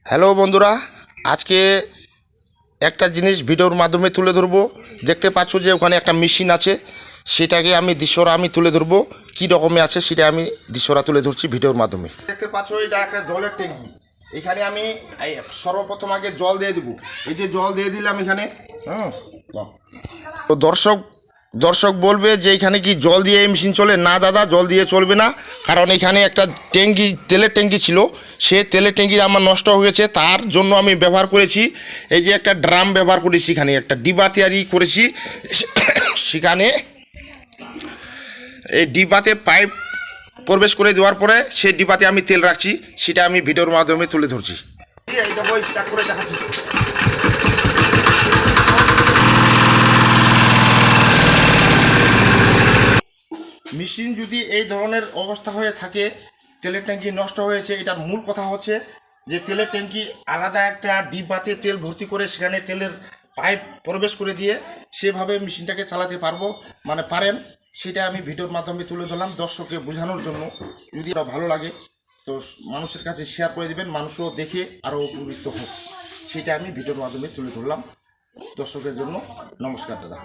Hello বন্ধুরা, আজকে একটা জিনিস ভিডিওর মাধ্যমে তুলে ধরবো। দেখতে পাচ্ছ যে ওখানে একটা মেশিন আছে, সেটাকে আমি দৃশ্যরা তুলে ধরবো। কী রকমে আছে সেটা আমি দৃশ্যরা তুলে ধরছি ভিডিওর মাধ্যমে। দেখতে পাচ্ছ এটা একটা জলের ট্যাঙ্কি। এখানে আমি সর্বপ্রথম আগে জল দিয়ে দেবো। এই যে জল দিয়ে দিলাম এখানে। তো দর্শক বলবে যে এখানে কি জল দিয়ে এই মেশিন চলে? না দাদা, জল দিয়ে চলবে না। কারণ এখানে একটা ট্যাঙ্কি, তেলের ট্যাঙ্কি ছিল, সে তেলের ট্যাঙ্কি আমার নষ্ট হয়ে গেছে। তার জন্য আমি ব্যবহার করেছি এই যে একটা ড্রাম ব্যবহার করেছি, এখানে একটা ডিবা তৈরি করেছি। সেখানে এই ডিবাতে পাইপ প্রবেশ করে দেওয়ার পরে সেই ডিবাতে আমি তেল রাখছি, সেটা আমি ভিডিওর মাধ্যমে তুলে ধরছি। করে দেখাচ্ছি। মেশিন যদি এই ধরনের অবস্থা হয়ে থাকে, তেলের ট্যাঙ্কি নষ্ট হয়েছে, এটার মূল কথা হচ্ছে যে তেলের ট্যাঙ্কি আলাদা একটা ডিব্বাতে তেল ভর্তি করে সেখানে তেলের পাইপ প্রবেশ করে দিয়ে সেভাবে মেশিনটাকে চালাতে পারেন। সেটা আমি ভিডিওর মাধ্যমে তুলে ধরলাম দর্শককে বোঝানোর জন্য। যদি এটা ভালো লাগে তো মানুষের কাছে শেয়ার করে দেবেন, মানুষও দেখে আরও উপকৃত হোক। সেটা আমি ভিডিওর মাধ্যমে তুলে ধরলাম দর্শকের জন্য। নমস্কার দাদা।